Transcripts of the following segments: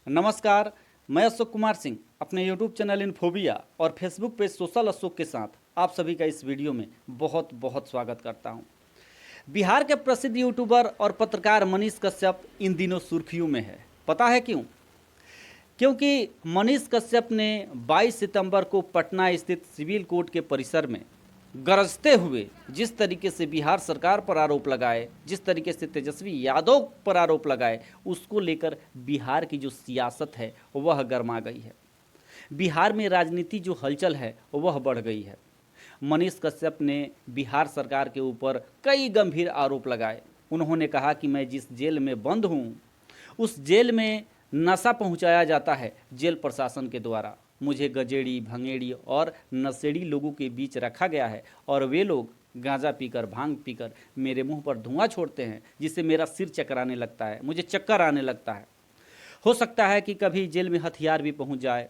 नमस्कार। मैं अशोक कुमार सिंह अपने YouTube चैनल इन्फोबिया और फेसबुक पेज सोशल अशोक के साथ आप सभी का इस वीडियो में बहुत बहुत स्वागत करता हूं। बिहार के प्रसिद्ध यूट्यूबर और पत्रकार मनीष कश्यप इन दिनों सुर्खियों में है। पता है क्यों? क्योंकि मनीष कश्यप ने 22 सितंबर को पटना स्थित सिविल कोर्ट के परिसर में गरजते हुए जिस तरीके से बिहार सरकार पर आरोप लगाए, जिस तरीके से तेजस्वी यादव पर आरोप लगाए, उसको लेकर बिहार की जो सियासत है वह गर्मा गई है। बिहार में राजनीति जो हलचल है वह बढ़ गई है। मनीष कश्यप ने बिहार सरकार के ऊपर कई गंभीर आरोप लगाए। उन्होंने कहा कि मैं जिस जेल में बंद हूँ उस जेल में नशा पहुंचाया जाता है जेल प्रशासन के द्वारा। मुझे गजेड़ी, भंगेड़ी और नशेड़ी लोगों के बीच रखा गया है और वे लोग गांजा पीकर, भांग पीकर मेरे मुंह पर धुआं छोड़ते हैं, जिससे मेरा सिर चकराने लगता है, मुझे चक्कर आने लगता है। हो सकता है कि कभी जेल में हथियार भी पहुंच जाए,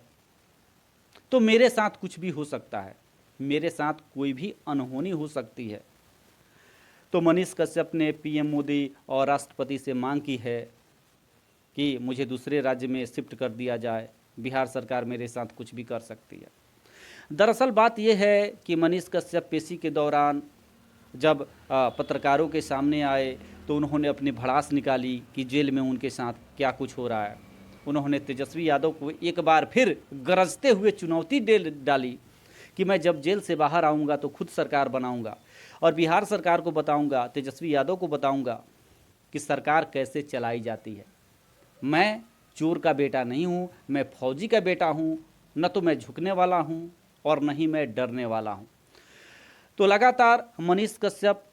तो मेरे साथ कुछ भी हो सकता है, मेरे साथ कोई भी अनहोनी हो सकती है। तो मनीष कश्यप ने पीएम मोदी और राष्ट्रपति से मांग की है कि मुझे दूसरे राज्य में शिफ्ट कर दिया जाए। बिहार सरकार मेरे साथ कुछ भी कर सकती है। दरअसल बात यह है कि मनीष कश्यप पेशी के दौरान जब पत्रकारों के सामने आए तो उन्होंने अपनी भड़ास निकाली कि जेल में उनके साथ क्या कुछ हो रहा है। उन्होंने तेजस्वी यादव को एक बार फिर गरजते हुए चुनौती दे डाली कि मैं जब जेल से बाहर आऊँगा तो खुद सरकार बनाऊँगा और बिहार सरकार को बताऊँगा, तेजस्वी यादव को बताऊँगा कि सरकार कैसे चलाई जाती है। मैं चोर का बेटा नहीं हूँ, मैं फौजी का बेटा हूँ, न तो मैं झुकने वाला हूँ और न ही मैं डरने वाला हूँ। तो लगातार मनीष कश्यप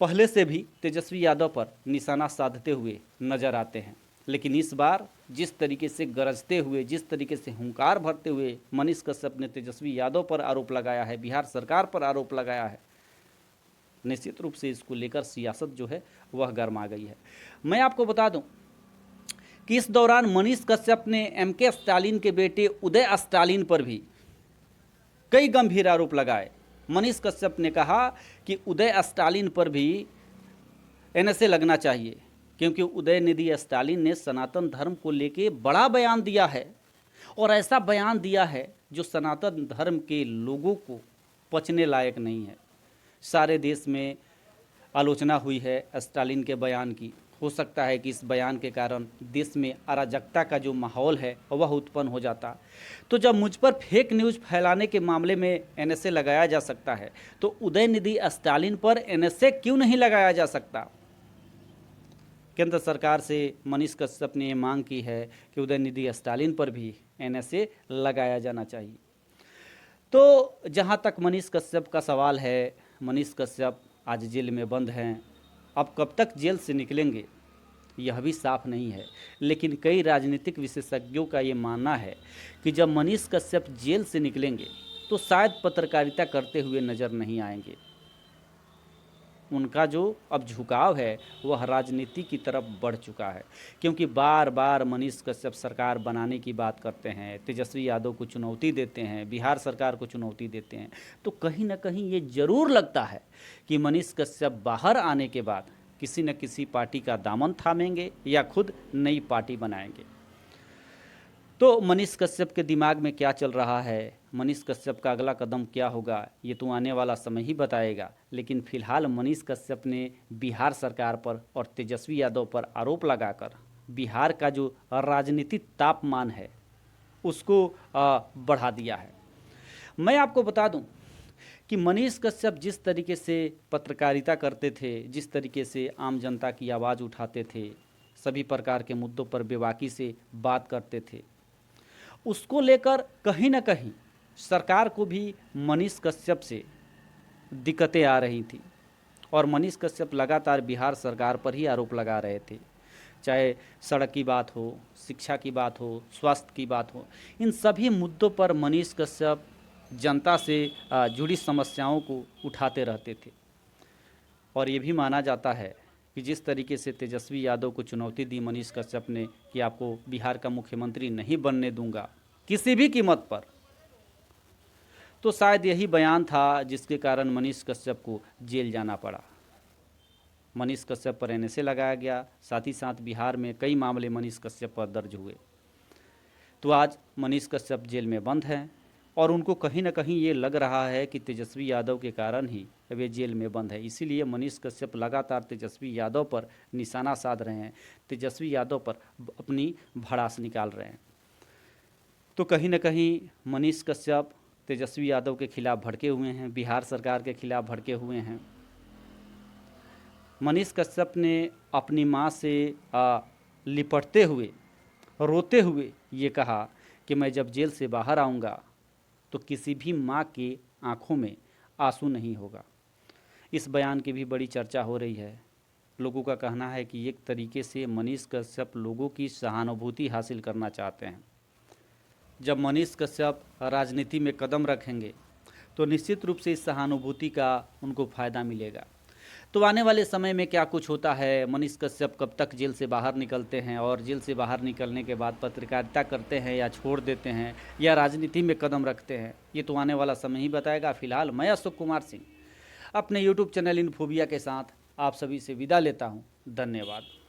पहले से भी तेजस्वी यादव पर निशाना साधते हुए नजर आते हैं, लेकिन इस बार जिस तरीके से गरजते हुए, जिस तरीके से हुंकार भरते हुए मनीष कश्यप ने तेजस्वी यादव पर आरोप लगाया है, बिहार सरकार पर आरोप लगाया है, निश्चित रूप से इसको लेकर सियासत जो है वह गर्मा गई है। मैं आपको बता दूं कि इस दौरान मनीष कश्यप ने एमके स्टालिन के बेटे उदय स्टालिन पर भी कई गंभीर आरोप लगाए। मनीष कश्यप ने कहा कि उदय स्टालिन पर भी एनएसए लगना चाहिए, क्योंकि उदयनिधि स्टालिन ने सनातन धर्म को लेके बड़ा बयान दिया है और ऐसा बयान दिया है जो सनातन धर्म के लोगों को पचने लायक नहीं है। सारे देश में आलोचना हुई है स्टालिन के बयान की। हो सकता है कि इस बयान के कारण देश में अराजकता का जो माहौल है वह उत्पन्न हो जाता। तो जब मुझ पर फेक न्यूज़ फैलाने के मामले में एनएसए लगाया जा सकता है, तो उदयनिधि स्टालिन पर एनएसए क्यों नहीं लगाया जा सकता? केंद्र सरकार से मनीष कश्यप ने ये मांग की है कि उदयनिधि स्टालिन पर भी एनएसए लगाया जाना चाहिए। तो जहाँ तक मनीष कश्यप का सवाल है, मनीष कश्यप आज जेल में बंद हैं। अब कब तक जेल से निकलेंगे यह भी साफ नहीं है, लेकिन कई राजनीतिक विशेषज्ञों का ये मानना है कि जब मनीष कश्यप जेल से निकलेंगे तो शायद पत्रकारिता करते हुए नज़र नहीं आएंगे। उनका जो अब झुकाव है वह राजनीति की तरफ बढ़ चुका है, क्योंकि बार बार मनीष कश्यप सरकार बनाने की बात करते हैं, तेजस्वी यादव को चुनौती देते हैं, बिहार सरकार को चुनौती देते हैं। तो कहीं ना कहीं ये ज़रूर लगता है कि मनीष कश्यप बाहर आने के बाद किसी न किसी पार्टी का दामन थामेंगे या खुद नई पार्टी बनाएंगे। तो मनीष कश्यप के दिमाग में क्या चल रहा है, मनीष कश्यप का अगला कदम क्या होगा, ये तो आने वाला समय ही बताएगा। लेकिन फिलहाल मनीष कश्यप ने बिहार सरकार पर और तेजस्वी यादव पर आरोप लगाकर बिहार का जो राजनीतिक तापमान है उसको बढ़ा दिया है। मैं आपको बता दूं कि मनीष कश्यप जिस तरीके से पत्रकारिता करते थे, जिस तरीके से आम जनता की आवाज़ उठाते थे, सभी प्रकार के मुद्दों पर बेबाकी से बात करते थे, उसको लेकर कहीं ना कहीं सरकार को भी मनीष कश्यप से दिक्कतें आ रही थी और मनीष कश्यप लगातार बिहार सरकार पर ही आरोप लगा रहे थे। चाहे सड़क की बात हो, शिक्षा की बात हो, स्वास्थ्य की बात हो, इन सभी मुद्दों पर मनीष कश्यप जनता से जुड़ी समस्याओं को उठाते रहते थे। और ये भी माना जाता है कि जिस तरीके से तेजस्वी यादव को चुनौती दी मनीष कश्यप ने कि आपको बिहार का मुख्यमंत्री नहीं बनने दूंगा किसी भी कीमत पर, तो शायद यही बयान था जिसके कारण मनीष कश्यप को जेल जाना पड़ा। मनीष कश्यप पर एनएसए लगाया गया, साथ ही साथ बिहार में कई मामले मनीष कश्यप पर दर्ज हुए। तो आज मनीष कश्यप जेल में बंद हैं और उनको कहीं ना कहीं ये लग रहा है कि तेजस्वी यादव के कारण ही वे जेल में बंद है। इसीलिए मनीष कश्यप लगातार तेजस्वी यादव पर निशाना साध रहे हैं, तेजस्वी यादव पर अपनी भड़ास निकाल रहे हैं। तो कहीं ना कहीं मनीष कश्यप तेजस्वी यादव के खिलाफ भड़के हुए हैं, बिहार सरकार के खिलाफ भड़के हुए हैं। मनीष कश्यप ने अपनी मां से लिपटते हुए, रोते हुए ये कहा कि मैं जब जेल से बाहर आऊँगा तो किसी भी माँ की आंखों में आंसू नहीं होगा। इस बयान की भी बड़ी चर्चा हो रही है। लोगों का कहना है कि एक तरीके से मनीष कश्यप लोगों की सहानुभूति हासिल करना चाहते हैं। जब मनीष कश्यप राजनीति में कदम रखेंगे तो निश्चित रूप से इस सहानुभूति का उनको फ़ायदा मिलेगा। तो आने वाले समय में क्या कुछ होता है, मनीष कश्यप कब तक जेल से बाहर निकलते हैं और जेल से बाहर निकलने के बाद पत्रकारिता करते हैं या छोड़ देते हैं या राजनीति में कदम रखते हैं, ये तो आने वाला समय ही बताएगा। फिलहाल मैं अशोक कुमार सिंह अपने यूट्यूब चैनल इन्फोबिया के साथ आप सभी से विदा लेता हूँ। धन्यवाद।